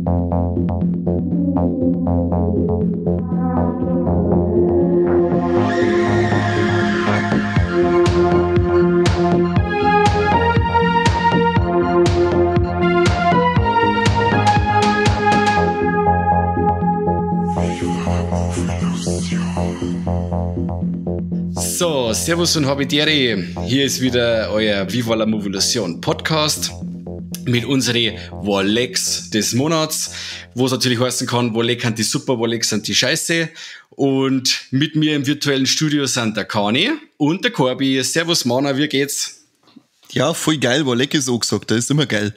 So, Servus und Habidere. Hier ist wieder euer Viva la Movolution Podcast mit unseren Warlecks des Monats, wo es natürlich heißen kann, Warleck sind die super, Warleck sind die Scheiße. Und mit mir im virtuellen Studio sind der Kani und der Corby. Servus Mana, wie geht's? Ja, voll geil, Warleck ist auch gesagt, das ist immer geil.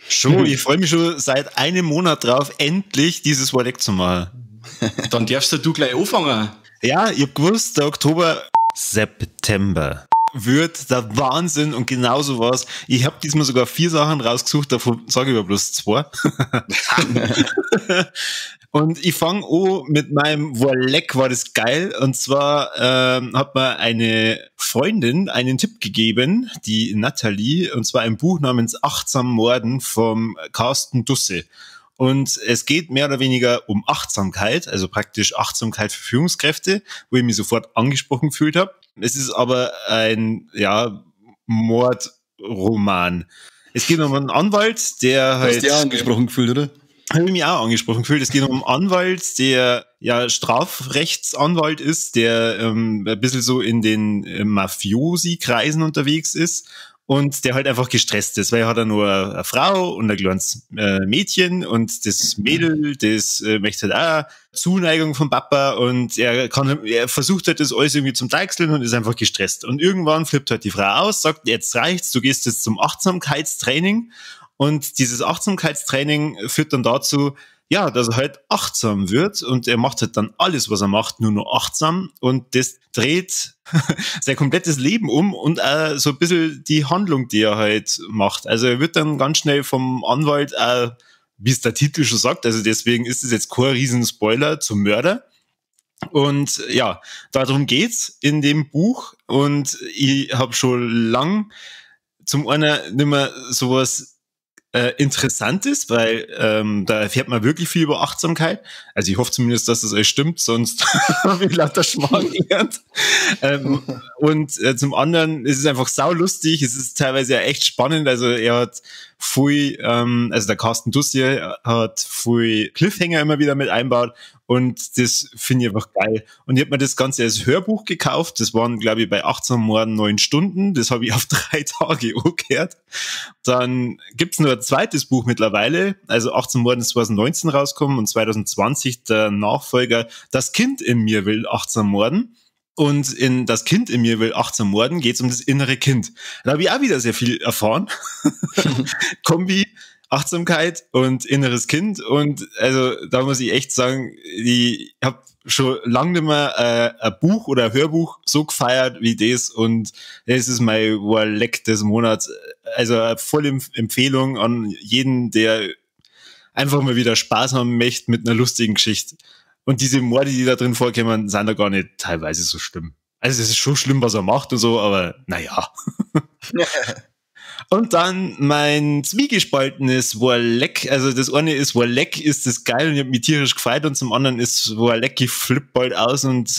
Schon, ich freue mich schon seit einem Monat drauf, endlich dieses Warleck zu machen. Dann darfst du gleich anfangen. Ja, ich hab gewusst, der September wird der Wahnsinn und genauso war's. Ich habe diesmal sogar 4 Sachen rausgesucht, davon sage ich aber bloß 2. Und ich fange an mit meinem Warleck, war das geil. Und zwar hat mir eine Freundin einen Tipp gegeben, die Nathalie, und zwar ein Buch namens Achtsam Morden vom Carsten Dusse. Und es geht mehr oder weniger um Achtsamkeit, also praktisch Achtsamkeit für Führungskräfte, wo ich mich sofort angesprochen gefühlt habe. Es ist aber ein, Mordroman. Es geht um einen Anwalt, der halt... Hast du dich auch angesprochen gefühlt, oder? Habe ich mich auch angesprochen gefühlt. Es geht um einen Anwalt, der Strafrechtsanwalt ist, der ein bisschen so in den Mafiosi-Kreisen unterwegs ist. Und der halt einfach gestresst ist, weil er hat ja nur eine Frau und ein kleines Mädchen und das Mädel, das möchte halt auch Zuneigung vom Papa und er versucht halt das alles irgendwie zum Deichseln und ist einfach gestresst. Und irgendwann flippt halt die Frau aus, sagt, jetzt reicht's, du gehst jetzt zum Achtsamkeitstraining und dieses Achtsamkeitstraining führt dann dazu, ja, dass er halt achtsam wird und er macht halt dann alles, was er macht, nur noch achtsam und das dreht sein komplettes Leben um und auch so ein bisschen die Handlung, die er halt macht. Also er wird dann ganz schnell vom Anwalt, wie es der Titel schon sagt, also deswegen ist es jetzt kein Riesen-Spoiler, zum Mörder. Und ja, darum geht's in dem Buch und ich habe schon lang zum einen nicht mehr sowas interessant ist, weil da erfährt man wirklich viel über Achtsamkeit. Also ich hoffe zumindest, dass das alles stimmt, sonst habe ich lauter Schmarrn gelernt. Und zum anderen ist es einfach saulustig, es ist teilweise ja echt spannend, also er hat viel, also der Carsten Dusse hat viel Cliffhanger immer wieder mit einbaut und das finde ich einfach geil. Und ich habe mir das Ganze als Hörbuch gekauft, das waren glaube ich bei 18 Morden 9 Stunden, das habe ich auf 3 Tage angehört. Dann gibt's noch ein zweites Buch mittlerweile, also 18 Morden ist 2019 rausgekommen und 2020 der Nachfolger Das Kind in mir will 18 Morden. Und in Das Kind in mir will 18 Morden geht's um das innere Kind. Da habe ich auch wieder sehr viel erfahren. Kombi, Achtsamkeit und inneres Kind. Und also da muss ich echt sagen, ich habe schon lange nicht mehr ein Buch oder ein Hörbuch so gefeiert wie das. Und das ist mein Warleck des Monats. Also eine volle Empfehlung an jeden, der einfach mal wieder Spaß haben möchte mit einer lustigen Geschichte. Und diese Morde, die da drin vorkommen, sind da gar nicht teilweise so schlimm. Also es ist schon schlimm, was er macht und so, aber naja. Und dann mein zwiegespaltenes Warleck. Also das eine ist Warleck, ist das geil und ich hab mich tierisch gefreut und zum anderen ist Warleck, ich flipp bald aus und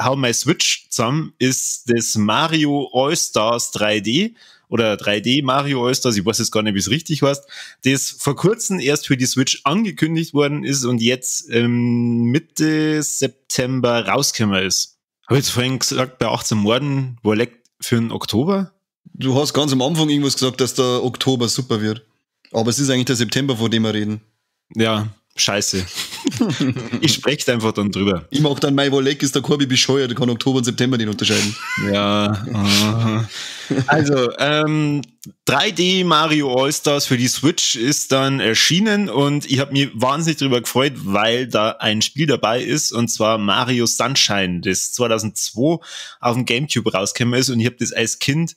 hau mein Switch zusammen, ist das Mario All-Stars 3D. Oder 3D Mario All-Stars, ich weiß jetzt gar nicht, wie es richtig heißt, das vor kurzem erst für die Switch angekündigt worden ist und jetzt Mitte September rausgekommen ist. Habe ich jetzt vorhin gesagt, bei 18 Morden, Warleck für den Oktober? Du hast ganz am Anfang irgendwas gesagt, dass der Oktober super wird. Aber es ist eigentlich der September, von dem wir reden. Ja, scheiße. Ich spreche einfach dann drüber. Ich mach dann mein Warleck, ist der Corby bescheuert, der kann Oktober und September nicht unterscheiden. Ja. Also, 3D Mario All-Stars für die Switch ist dann erschienen und ich habe mich wahnsinnig drüber gefreut, weil da ein Spiel dabei ist und zwar Mario Sunshine, das 2002 auf dem GameCube rausgekommen ist und ich habe das als Kind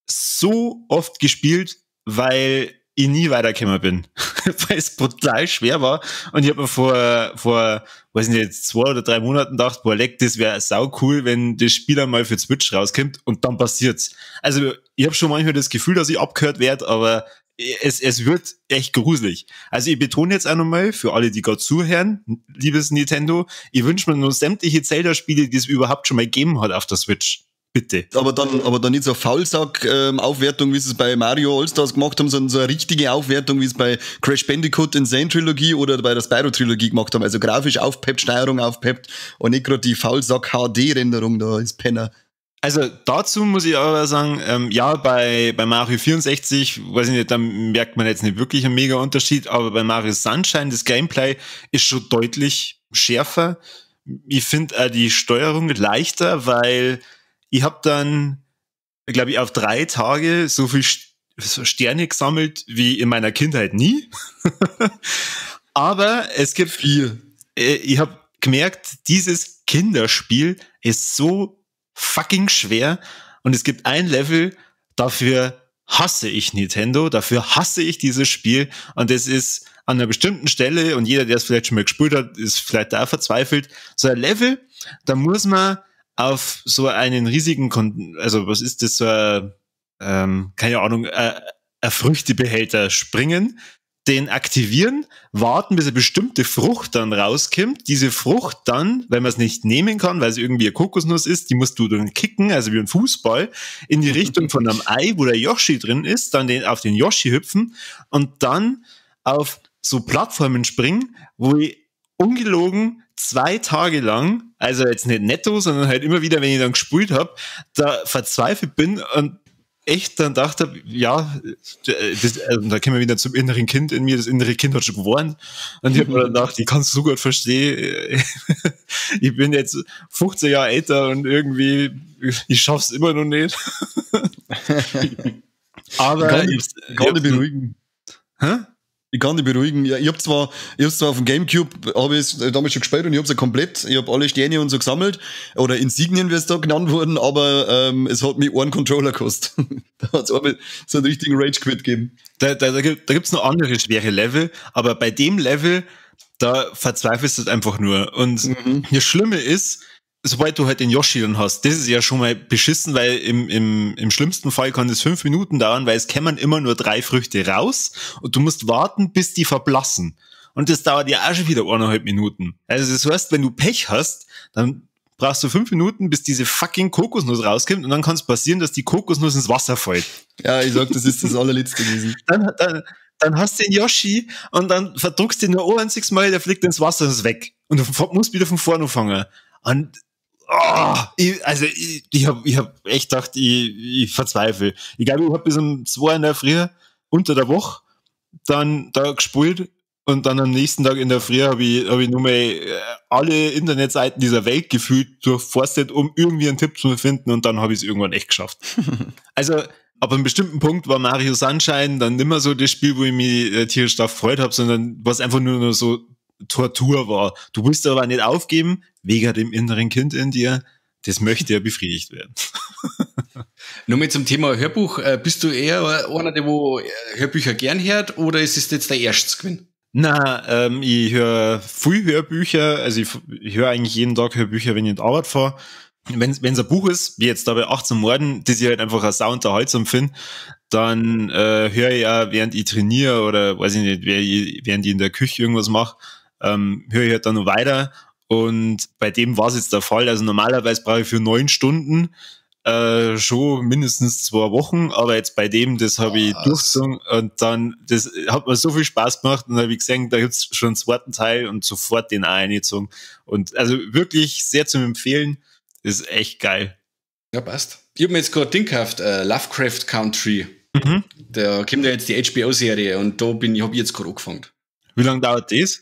so oft gespielt, weil ich nie weitergekommen bin, weil es brutal schwer war und ich habe mir vor, weiß nicht, jetzt 2 oder 3 Monaten gedacht, boah, leck, das wäre sau cool, wenn das Spiel einmal für Switch rauskommt und dann passiert's. Also ich habe schon manchmal das Gefühl, dass ich abgehört werde, aber es wird echt gruselig. Also ich betone jetzt auch nochmal, für alle, die gerade zuhören, liebes Nintendo, ich wünsche mir nur sämtliche Zelda-Spiele, die es überhaupt schon mal gegeben hat auf der Switch. Bitte. Aber dann nicht so eine Faulsack-Aufwertung, wie sie es bei Mario All-Stars gemacht haben, sondern so eine richtige Aufwertung, wie es bei Crash Bandicoot Insane Trilogie oder bei der Spyro Trilogie gemacht haben. Also grafisch aufpeppt, Steuerung aufpeppt und nicht gerade die Faulsack-HD-Renderung da ist Penner. Also dazu muss ich aber sagen, ja, bei Mario 64, weiß ich nicht, da merkt man jetzt nicht wirklich einen mega Unterschied, aber bei Mario Sunshine, das Gameplay ist schon deutlich schärfer. Ich finde auch die Steuerung leichter, weil ich habe dann, glaube ich, auf 3 Tage so viel Sterne gesammelt wie in meiner Kindheit nie. Aber es gibt 4. Ich habe gemerkt, dieses Kinderspiel ist so fucking schwer und es gibt ein Level, dafür hasse ich Nintendo, dafür hasse ich dieses Spiel und das ist an einer bestimmten Stelle und jeder, der es vielleicht schon mal gespielt hat, ist vielleicht da verzweifelt. So ein Level, da muss man auf so einen riesigen, also was ist das, so ein, keine Ahnung, ein Früchtebehälter springen, den aktivieren, warten, bis eine bestimmte Frucht dann rauskommt. Diese Frucht dann, wenn man es nicht nehmen kann, weil es irgendwie eine Kokosnuss ist, die musst du dann kicken, also wie ein Fußball, in die Richtung von einem Ei, wo der Yoshi drin ist, dann auf den Yoshi hüpfen und dann auf so Plattformen springen, wo ich ungelogen 2 Tage lang, also jetzt nicht netto, sondern halt immer wieder, wenn ich dann gespielt habe, da verzweifelt bin und echt dann dachte, ja, da kommen wir wieder zum inneren Kind in mir, das innere Kind hat schon gewarnt und ich habe mir dann gedacht, ich kann es so gut verstehen, ich bin jetzt 15 Jahre älter und irgendwie, ich schaff's immer noch nicht. Aber kann dich beruhigen. Hä? Ich kann dich beruhigen. Ja, ich hab zwar auf dem Gamecube, habe ich es damals schon gespielt und ich hab's ja komplett, ich hab alle Sterne und so gesammelt, oder Insignien, wie es da genannt wurden, aber es hat mich einen Controller gekostet. Da hat's einmal so einen richtigen Rage-Quit gegeben. Da gibt's noch andere schwere Level, aber bei dem Level, da verzweifelst du einfach nur. Und das Schlimme ist, sobald du halt den Yoshi dann hast, das ist ja schon mal beschissen, weil im schlimmsten Fall kann das 5 Minuten dauern, weil es kämen immer nur 3 Früchte raus und du musst warten, bis die verblassen. Und das dauert ja auch schon wieder 1,5 Minuten. Also das heißt, wenn du Pech hast, dann brauchst du 5 Minuten, bis diese fucking Kokosnuss rauskommt und dann kann es passieren, dass die Kokosnuss ins Wasser fällt. Ja, ich sag, das ist das allerletzte gewesen. Dann hast du den Yoshi und dann verdruckst du ihn nur ein einziges Mal, der fliegt ins Wasser und ist weg. Und du musst wieder von vorne anfangen. Und ich hab echt gedacht, ich verzweifle. Ich glaube, ich hab bis um 2 in der Früh unter der Woche dann da gespielt und dann am nächsten Tag in der Früh hab ich nur mal alle Internetseiten dieser Welt gefühlt durchforstet, um irgendwie einen Tipp zu finden und dann habe ich es irgendwann echt geschafft. Also, ab einem bestimmten Punkt war Mario Sunshine dann nicht mehr so das Spiel, wo ich mich tierisch drauf gefreut habe, sondern was einfach nur noch so Tortur war. Du willst aber nicht aufgeben, wegen dem inneren Kind in dir. Das möchte ja befriedigt werden. Nochmal zum Thema Hörbuch. Bist du eher einer, der wo Hörbücher gern hört, oder ist es jetzt der erste gewesen? Na, ich höre viel Hörbücher. Also ich höre eigentlich jeden Tag Hörbücher, wenn ich in die Arbeit fahre. Wenn es ein Buch ist, wie jetzt da bei 18 Morden, das ich halt einfach auch sau unterhaltsam finde, dann höre ich auch, während ich trainiere oder weiß ich nicht, während ich in der Küche irgendwas mache, höre ich halt dann noch weiter. Und bei dem war es jetzt der Fall. Also normalerweise brauche ich für 9 Stunden schon mindestens 2 Wochen, aber jetzt bei dem, das habe ich durchgezogen und dann, das hat mir so viel Spaß gemacht und dann habe ich gesehen, da gibt's schon einen zweiten Teil und sofort den auch eingezogen. Und also wirklich sehr zu empfehlen, ist echt geil. Ja, passt. Ich habe mir jetzt gerade Ding gekauft, Lovecraft Country. Da kommt ja jetzt die HBO-Serie und da habe ich jetzt gerade angefangen. Wie lange dauert das?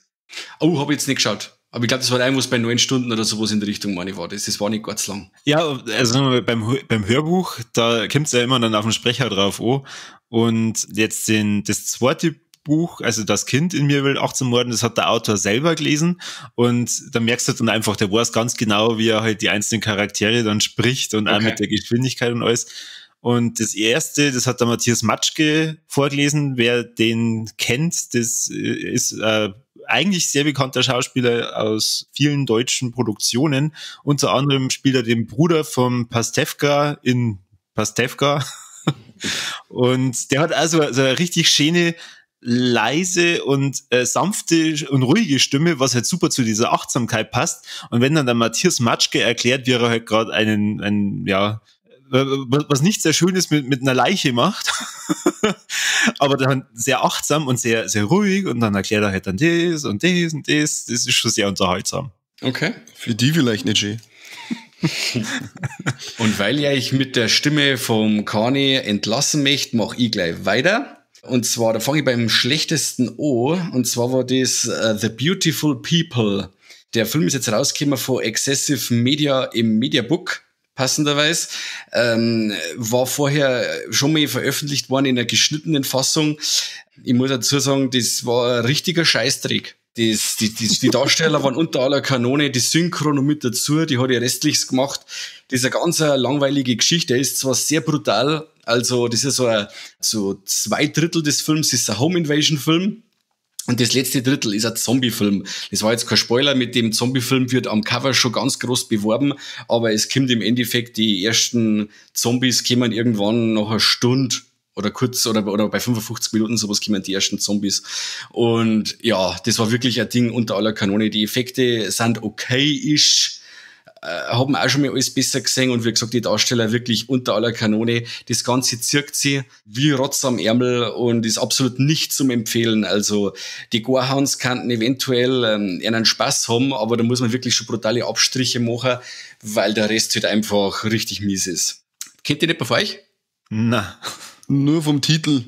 Oh, habe ich jetzt nicht geschaut. Aber ich glaube, das war irgendwas bei 9 Stunden oder sowas in der Richtung, meine ich, war das. Das war nicht ganz lang. Ja, also beim Hörbuch, da kommt's ja immer dann auf den Sprecher drauf an. Und jetzt das zweite Buch, also Das Kind in mir will 18 Morden, das hat der Autor selber gelesen. Und da merkst du dann einfach, der weiß ganz genau, wie er halt die einzelnen Charaktere dann spricht und auch mit der Geschwindigkeit und alles. Und das erste, das hat der Matthias Matschke vorgelesen. Wer den kennt, das ist eigentlich sehr bekannter Schauspieler aus vielen deutschen Produktionen. Unter anderem spielt er den Bruder vom Pastewka in Pastewka. Und der hat also so eine richtig schöne, leise und sanfte und ruhige Stimme, was halt super zu dieser Achtsamkeit passt. Und wenn dann der Matthias Matschke erklärt, wie er halt gerade was nicht sehr schön ist, mit einer Leiche macht, aber dann sehr achtsam und sehr, sehr ruhig, und dann erklärt er halt dann das und das und das. Das ist schon sehr unterhaltsam. Okay. Für die vielleicht nicht schön. Und weil ja ich mit der Stimme vom Kani entlassen möchte, mache ich gleich weiter. Und zwar, da fange ich beim schlechtesten an. Und zwar war das The Beautiful People. Der Film ist jetzt rausgekommen von Excessive Media im Mediabook, passenderweise. War vorher schon mal veröffentlicht worden in einer geschnittenen Fassung. Ich muss dazu sagen, das war ein richtiger Scheißdreck. Die Darsteller waren unter aller Kanone, die Synchro noch mit dazu, die hat ja restliches gemacht. Das ist eine ganz langweilige Geschichte, ist zwar sehr brutal, also das ist so 2/3 des Films ist ein Home-Invasion-Film und das letzte Drittel ist ein Zombie-Film. Das war jetzt kein Spoiler, mit dem Zombie-Film wird am Cover schon ganz groß beworben, aber es kommt im Endeffekt, die ersten Zombies kommen irgendwann nach einer Stunde oder kurz oder bei 55 Minuten sowas kommen die ersten Zombies. Und ja, das war wirklich ein Ding unter aller Kanone. Die Effekte sind okay-ish, haben auch schon mal alles besser gesehen und wie gesagt, die Darsteller wirklich unter aller Kanone. Das Ganze zirkt sie wie Rotz am Ärmel und ist absolut nicht zum Empfehlen. Also die Gorehounds könnten eventuell einen Spaß haben, aber da muss man wirklich schon brutale Abstriche machen, weil der Rest halt einfach richtig mies ist. Kennt ihr nicht bei euch? Na. Nur vom Titel.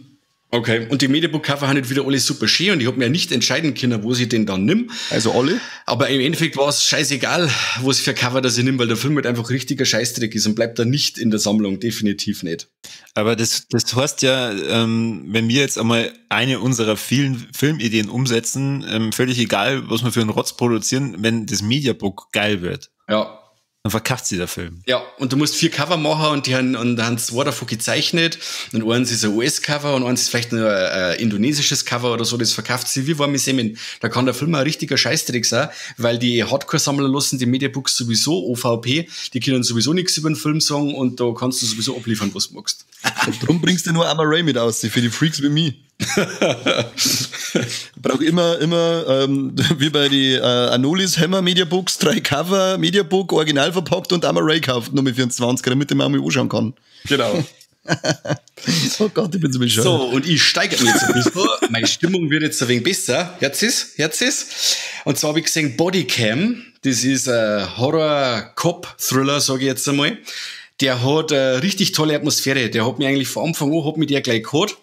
Okay, und die Mediabook-Cover haben nicht wieder alle super schön und ich habe mir ja nicht entscheiden können, wo sie den dann nimm. Also alle? Aber im Endeffekt war es scheißegal, was für Cover das ich nimm, weil der Film halt einfach richtiger Scheißdreck ist und bleibt da nicht in der Sammlung, definitiv nicht. Aber das heißt ja, wenn wir jetzt einmal eine unserer vielen Filmideen umsetzen, völlig egal, was wir für einen Rotz produzieren, wenn das Mediabook geil wird. Ja. Dann verkauft sie der Film. Ja, und du musst 4 Cover machen und die haben 2 davon gezeichnet und eins ist ein US-Cover und eins ist vielleicht ein indonesisches Cover oder so, das verkauft sie wie warme Semmeln. Da kann der Film ein richtiger Scheißdreck sein, weil die Hardcore-Sammler lassen die Mediabooks sowieso OVP, die können sowieso nichts über den Film sagen und da kannst du sowieso abliefern, was du magst. Drum bringst du nur Amma Ray mit aus, für die Freaks wie mich. Brauch immer wie bei die Anolis Hammer Mediabooks 3 Cover, Mediabook, original verpackt und Amma Ray kauft, nur mit 24, damit ich mir einmal anschauen kann. Genau. Oh Gott, ich bin so bescheuert. So, und ich steigere mich jetzt ein bisschen. Meine Stimmung wird jetzt ein wenig besser. Jetzt ist. Und zwar habe ich gesehen Bodycam. Das ist ein Horror-Cop-Thriller, sage ich jetzt einmal. Der hat eine richtig tolle Atmosphäre. Der hat mich eigentlich von Anfang an, gleich gehabt.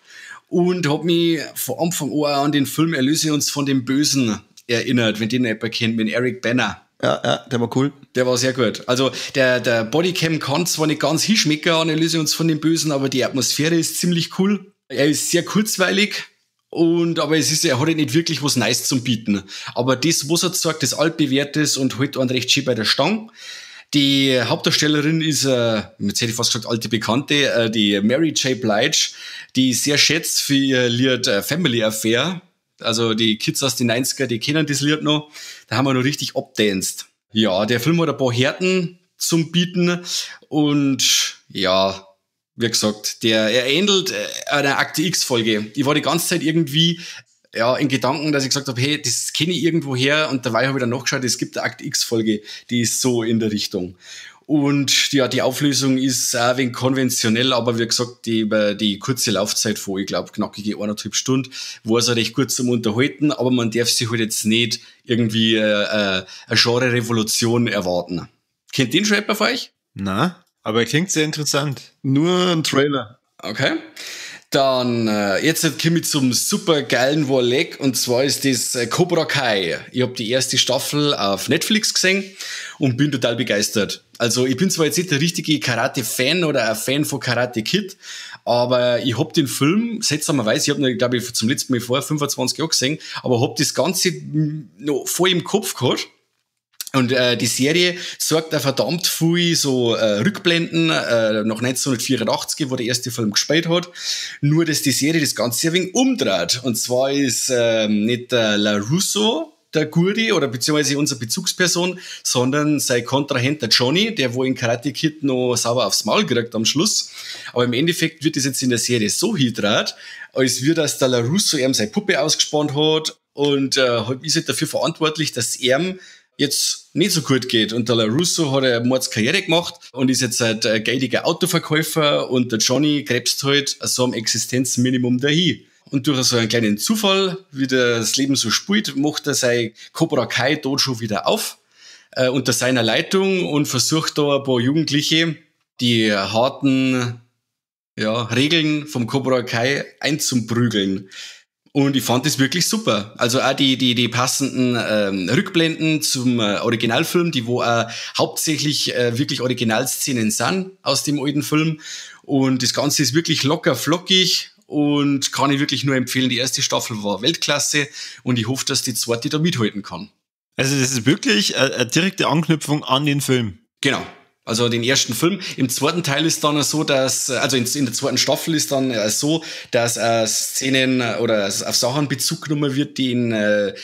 Und hat mich von Anfang an an den Film Erlöse uns von dem Bösen erinnert, wenn den jemand kennt, mit Eric Banner. Ja, der war cool. Der war sehr gut. Also der Bodycam kann zwar nicht ganz hinschmecken an Erlöse uns von dem Bösen, aber die Atmosphäre ist ziemlich cool. Er ist sehr kurzweilig, aber er hat nicht wirklich was Neues zum Bieten. Aber das, was er sagt, das altbewährtes und hält einen recht schön bei der Stange. Die Hauptdarstellerin ist, jetzt hätte ich fast gesagt, alte Bekannte, die Mary J. Blige, die ich sehr schätzt für ihr Lied Family Affair. Also die Kids aus den 90er, die kennen das Lied noch. Da haben wir noch richtig abdanced. Ja, der Film hat ein paar Härten zum Bieten und ja, wie gesagt, er ähnelt einer Akte X-Folge. Ich war die ganze Zeit irgendwie in Gedanken, dass ich gesagt habe, hey, das kenne ich irgendwo her und dabei habe ich dann nachgeschaut, es gibt eine Akte X-Folge, die ist so in der Richtung. Und ja, die Auflösung ist auch ein wenig konventionell, aber wie gesagt, die kurze Laufzeit von, ich glaube, knackige 1,5 Stunden, war es recht gut zum Unterhalten, aber man darf sich halt jetzt nicht irgendwie eine Genre-Revolution erwarten. Kennt den schon jemand von euch? Na, aber klingt sehr interessant. Nur ein Trailer. Okay. Dann, jetzt komme ich zum super geilen Warleg, und zwar ist das Cobra Kai. Ich habe die erste Staffel auf Netflix gesehen und bin total begeistert. Also ich bin zwar jetzt nicht der richtige Karate-Fan oder ein Fan von Karate Kid, aber ich hab den Film, seltsamerweise, ich habe ihn, glaube ich, zum letzten Mal vor 25 Jahren gesehen, aber hab das Ganze noch voll im Kopf gehabt. Und die Serie sorgt auch verdammt viel so Rückblenden nach 1984, wo der erste Film gespielt hat. Nur, dass die Serie das Ganze ein wenig umdreht. Und zwar ist nicht LaRusso, der Gurdi oder beziehungsweise unsere Bezugsperson, sondern sein Kontrahent, der Johnny, der wo in Karate Kid noch sauber aufs Maul kriegt am Schluss. Aber im Endeffekt wird das jetzt in der Serie so hydrat, als wird das der LaRusso ihm seine Puppe ausgespannt hat und ist halt dafür verantwortlich, dass er jetzt nicht so gut geht. Und der LaRusso hat eine Mordskarriere gemacht und ist jetzt ein geidiger Autoverkäufer und der Johnny krebst halt so am Existenzminimum dahin. Und durch so einen kleinen Zufall, wie das Leben so spielt, macht er sein Cobra Kai Dojo wieder auf, unter seiner Leitung und versucht da ein paar Jugendliche die harten Regeln vom Cobra Kai einzuprügeln. Und ich fand das wirklich super. Also auch die passenden Rückblenden zum Originalfilm, die wo auch hauptsächlich wirklich Originalszenen sind aus dem alten Film. Und das Ganze ist wirklich locker flockig und kann ich wirklich nur empfehlen. Die erste Staffel war Weltklasse und ich hoffe, dass die zweite da mithalten kann. Also das ist wirklich eine direkte Anknüpfung an den Film. Genau. Also den ersten Film. Im zweiten Teil ist dann so, dass, also in der zweiten Staffel ist dann so, dass Szenen oder auf Sachen Bezug genommen wird, die in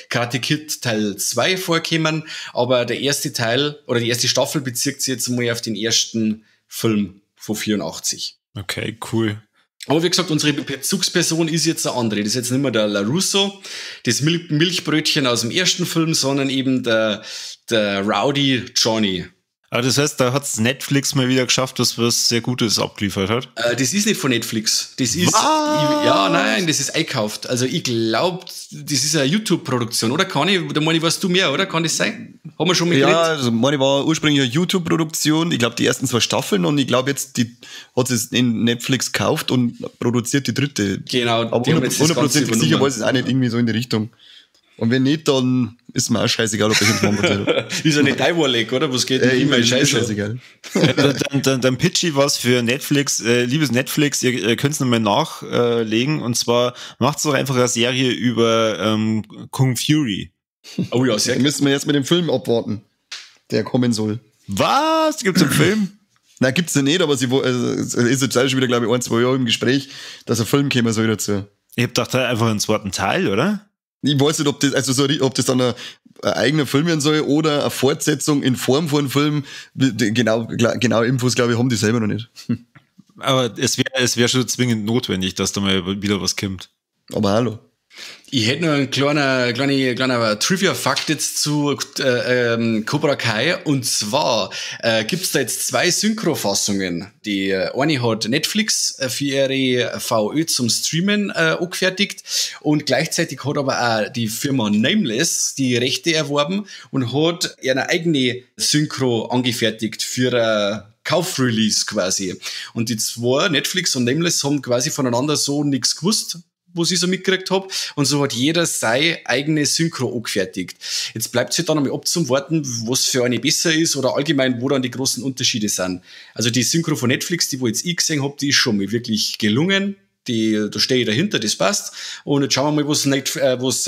Karate Kid Teil 2 vorkommen. Aber der erste Teil oder die erste Staffel bezieht sich jetzt mal auf den ersten Film von 84. Okay, cool. Aber wie gesagt, unsere Bezugsperson ist jetzt eine andere. Das ist jetzt nicht mehr der LaRusso, das Milchbrötchen aus dem ersten Film, sondern eben der Rowdy Johnny. Aber das heißt, da hat's Netflix mal wieder geschafft, dass was sehr Gutes abgeliefert hat? Das ist nicht von Netflix. Das ist, nein, das ist eingekauft. Also ich glaube, das ist eine YouTube-Produktion, oder? Da meine ich, weißt du mehr, oder? Kann das sein? Haben wir schon mal geredet? Ja, also meine war ursprünglich eine YouTube-Produktion. Ich glaube, die ersten 2 Staffeln und ich glaube jetzt, die hat es in Netflix gekauft und produziert die dritte. Genau. Aber 100% sicher weiß ich es auch nicht irgendwie so in die Richtung. Und wenn nicht, dann ist mir auch scheißegal, ob ich ins Mann erzähle. Ist ja nicht dein Warleck, oder? Was geht denn immer scheißegal. Dann pitch ich was für Netflix. Liebes Netflix, ihr könnt es nochmal nachlegen. Und zwar macht's doch einfach eine Serie über Kung Fury. Oh ja, sehr gut. Müssen wir jetzt mit dem Film abwarten, der kommen soll. Was? Gibt's einen Film? Nein, gibt's ja nicht, aber sie ist jetzt auch schon wieder, glaube ich, 1-2 Jahre im Gespräch, dass ein Film kommen soll dazu. Ich hab gedacht, einfach einen zweiten Teil, oder? Ich weiß nicht, ob das dann ein eigener Film werden soll oder eine Fortsetzung in Form von einem Film. Genau Infos, glaube ich, haben die selber noch nicht. Aber es wär schon zwingend notwendig, dass da mal wieder was kommt. Aber hallo. Ich hätte noch einen kleiner Trivia-Fakt jetzt zu Cobra Kai. Und zwar gibt's da jetzt 2 Synchrofassungen. Die eine hat Netflix für ihre VÖ zum Streamen angefertigt. Und gleichzeitig hat aber auch die Firma Nameless die Rechte erworben und hat eine eigene Synchro angefertigt für ein Kaufrelease quasi. Und die 2, Netflix und Nameless, haben quasi voneinander so nichts gewusst, was ich so mitgekriegt habe. Und so hat jeder seine eigene Synchro angefertigt. Jetzt bleibt es halt dann einmal abzuwarten, was für eine besser ist oder allgemein, wo dann die großen Unterschiede sind. Also die Synchro von Netflix, die wo jetzt ich gesehen habe, die ist schon mal wirklich gelungen. Da stehe ich dahinter, das passt. Und jetzt schauen wir mal, was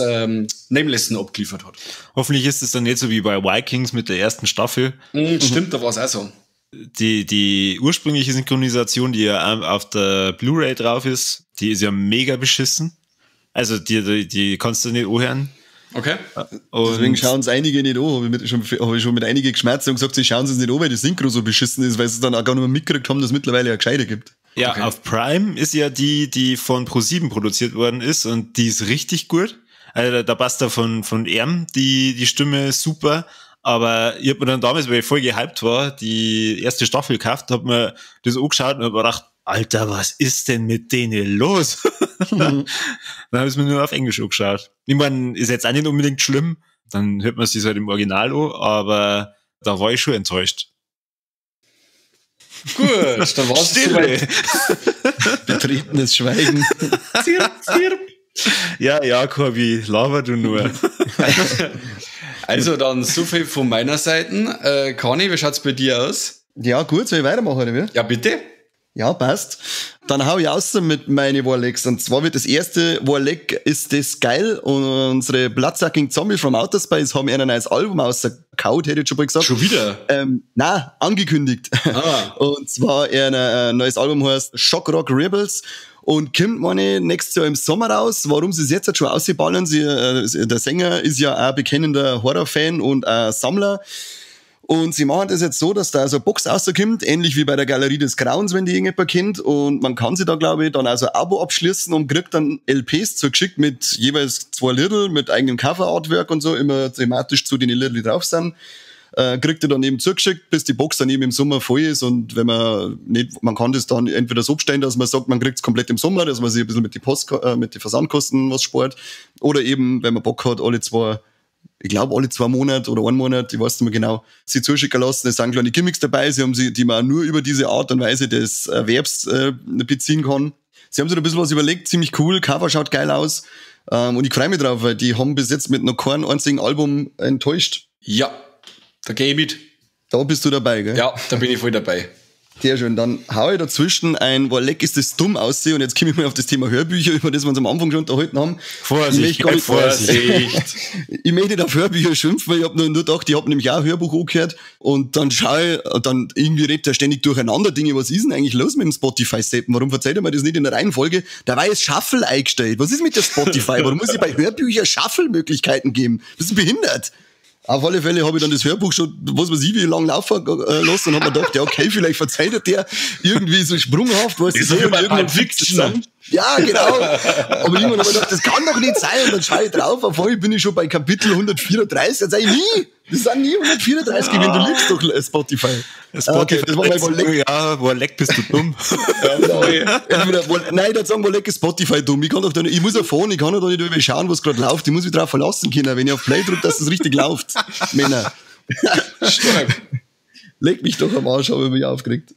Nameless abgeliefert hat. Hoffentlich ist es dann nicht so wie bei Vikings mit der ersten Staffel. Stimmt, da war es auch so. Die ursprüngliche Synchronisation, die ja auf der Blu-ray drauf ist, die ist ja mega beschissen. Also die kannst du nicht anhören. Okay. Und deswegen schauen es einige nicht an. Habe ich schon mit einigen geschmerzt und gesagt, sie schauen es nicht an, weil die Synchro so beschissen ist, weil sie dann auch gar nicht mehr mitgekriegt haben, dass es mittlerweile ja gescheite gibt. Ja, okay. Auf Prime ist ja die von Pro7 produziert worden ist und die ist richtig gut. Also da passt da von Erm die Stimme super. Aber ich hab mir dann damals, weil ich voll gehypt war, die erste Staffel gekauft, hab mir das angeschaut und hab mir gedacht, Alter, was ist denn mit denen los? Dann habe ich mir nur auf Englisch angeschaut. Ich meine, ist jetzt auch nicht unbedingt schlimm, dann hört man sich halt im Original an, aber da war ich schon enttäuscht. Gut, dann war's soweit. Betretenes Schweigen. Zirp, zirp. Ja, Corby, laber du nur. Also dann so viel von meiner Seite. Conny, wie schaut's bei dir aus? Ja, gut, soll ich weitermachen, oder wie? Ja, bitte. Ja, passt. Dann hau ich aus mit meine Warlecks. Und zwar wird das erste Warleck ist das geil. Und unsere Bloodsucking Zombie from Outer Space haben ein neues Album ausgekaut, hätte ich schon mal gesagt. Schon wieder? Nein, angekündigt. Und zwar ein neues Album heißt Shock Rock Rebels. und kommt, meine, nächstes Jahr im Sommer raus. Warum sie es jetzt halt schon ausballern, der Sänger ist ja auch bekennender Horrorfan und Sammler. Und sie machen das jetzt so, dass da so eine Box rauskommt, ähnlich wie bei der Galerie des Grauens, wenn die irgendjemand kennt. Und man kann sich da, glaube ich, dann also ein Abo abschließen und kriegt dann LPs zugeschickt mit jeweils 2 Lidl, mit eigenem Cover-Artwork und so, immer thematisch zu den Lidl, die drauf sind. Kriegt ihr dann eben zugeschickt, bis die Box dann eben im Sommer voll ist. Und wenn man nicht, man kann das dann entweder so bestellen, dass man sagt, man kriegt es komplett im Sommer, dass man sich ein bisschen mit die Versandkosten was spart. Oder eben, wenn man Bock hat, alle 2 Monate oder 1 Monat, ich weiß nicht mehr genau, sie zuschicken lassen. Es sind kleine Gimmicks dabei, die man nur über diese Art und Weise des Erwerbs beziehen kann. Sie haben sich da ein bisschen was überlegt, ziemlich cool, Cover schaut geil aus. Und ich freue mich drauf, weil die haben bis jetzt mit noch keinem einzigen Album enttäuscht. Ja. Da gehe ich mit. Da bist du dabei, gell? Ja, da bin ich voll dabei. Sehr schön. Dann hau ich dazwischen ein, weil leck ist das dumm aussehen. Und jetzt komme ich mal auf das Thema Hörbücher, über das wir uns am Anfang schon unterhalten haben. Vorsicht. Ich möchte nicht auf Hörbücher schimpfen, weil ich habe nur gedacht, ich habe nämlich auch ein Hörbuch angehört. Und dann schaue ich, dann irgendwie redet er ständig durcheinander Dinge. Was ist denn eigentlich los mit dem Spotify-Seppen? Warum verzeiht er mir das nicht in der Reihenfolge? Da war jetzt Shuffle eingestellt. Was ist mit der Spotify? Warum muss ich bei Hörbüchern Shuffle-Möglichkeiten geben? Das ist behindert. Auf alle Fälle habe ich dann das Hörbuch schon, was weiß ich, wie lange laufen lassen und habe mir gedacht, ja okay, vielleicht verzeiht der irgendwie so sprunghaft, was ist so wie bei Pulp Fiction. Ja, genau. Aber irgendwann habe ich gedacht, das kann doch nicht sein. Und dann schaue ich drauf, auf einmal bin ich schon bei Kapitel 134. Dann sage ich, nie. Das sind nie 134, wenn du liebst doch Spotify. Okay, das war mal Leck. Ja, Leck bist du dumm. Nein, dann sagen wir Leck ist Spotify dumm. Ich muss ja fahren, ich kann ja da nicht über schauen, was gerade läuft. Ich muss mich drauf verlassen können, wenn ich auf Play drücke, dass das richtig läuft. Männer. Stark. Leg mich doch am Arsch, habe ich mich aufgeregt.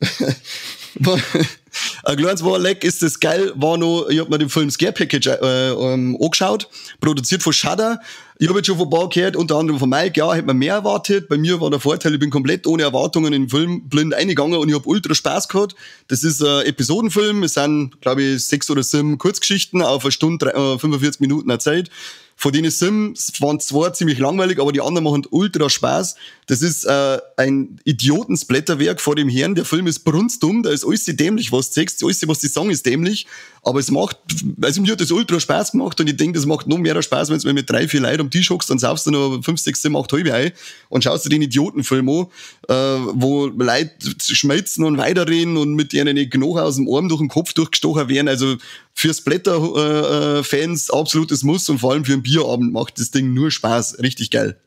Ein kleines Leck ist das geil, ich hab mir den Film Scare Package angeschaut, produziert von Shudder. Ich habe jetzt schon von ein paar gehört, unter anderem von Mike, ja, hätte man mehr erwartet. Bei mir war der Vorteil, ich bin komplett ohne Erwartungen in den Film blind eingegangen und ich habe ultra Spaß gehabt. Das ist ein Episodenfilm, es sind, glaube ich, 6 oder 7 Kurzgeschichten auf 1 Stunde 45 Minuten Zeit. Von denen waren 2 ziemlich langweilig, aber die anderen machen ultra Spaß. Das ist ein Idiotensplatterwerk vor dem Herrn. Der Film ist brunstdumm, da ist alles dämlich, was du siehst. Alles, was die sagen, ist dämlich. Aber es macht, also mir hat das ultra Spaß gemacht und ich denke, das macht noch mehr Spaß, wenn du mit 3, 4 Leuten am Tisch hockst, dann saufst du noch 5, 6, 7, 8 halbe ein und schaust dir den Idiotenfilm an, wo Leute schmelzen und weiterreden und mit ihren Knochen aus dem Arm durch den Kopf durchgestochen werden. Also für Splatter-Fans absolutes Muss und vor allem für einen Bierabend macht das Ding nur Spaß. Richtig geil.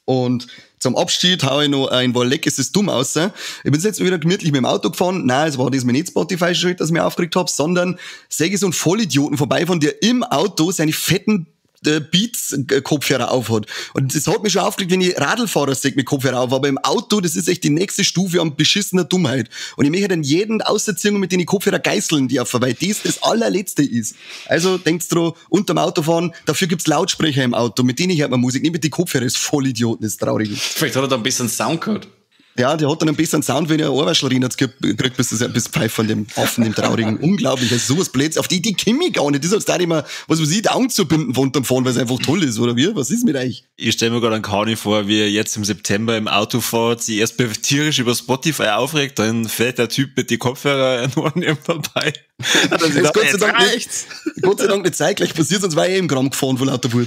Und zum Abschied hau ich noch ein, weil leck ist es dumm aus. Ich bin jetzt wieder gemütlich mit dem Auto gefahren. Nein, es war diesmal nicht Spotify schuld, dass ich mich aufgeregt habe, sondern sehe ich so einen Vollidioten vorbeifahren, der im Auto seine fetten Beats-Kopfhörer aufhat. Und das hat mich schon aufgeregt, wenn ich Radlfahrer sehe mit Kopfhörer auf, aber im Auto, das ist echt die nächste Stufe an beschissener Dummheit. Und ich möchte dann jeden ausziehen und mit den Kopfhörer geißeln, die auf, weil das allerletzte ist. Also denkt's dran, unterm Autofahren, dafür gibt's Lautsprecher im Auto, mit denen hört man Musik, nicht mit den Kopfhörern, das ist Vollidioten, das ist traurig. Vielleicht hat er da ein bisschen Sound gehört. Ja, der hat dann einen besseren Sound, wenn er eine Ohrwaschlerin hat gekriegt, bis Pfeif von dem Affen, dem Traurigen. Unglaublich, also sowas Blödsinn. Auf die Idee komme ich gar nicht. Das ist, als da immer, was weiß ich, die Augen zu binden von unterm Fahren, weil es einfach toll ist, oder wie? Was ist mit euch? Ich stelle mir gerade einen Kani vor, wie er jetzt im September im Auto fährt, sich erst tierisch über Spotify aufregt, dann fährt der Typ mit die Kopfhörer an ihm vorbei. Gott sei Dank nicht zeitgleich passiert, sonst war ich im Gramm gefahren von lauter Wut.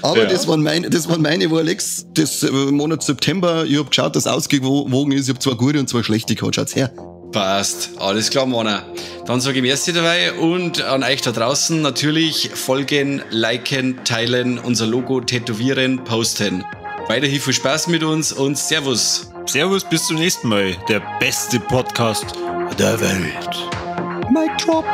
Aber ja. Das waren meine Alex, das Monat September. Ich hab geschaut, dass ausgewogen ist. Ich hab 2 gute und 2 schlechte gehabt. Schaut's her. Passt. Alles klar, Mona. Dann sage ich merci dabei und an euch da draußen natürlich folgen, liken, teilen, unser Logo tätowieren, posten. Weiterhin viel Spaß mit uns und Servus. Servus, bis zum nächsten Mal. Der beste Podcast der Welt. Mic drop.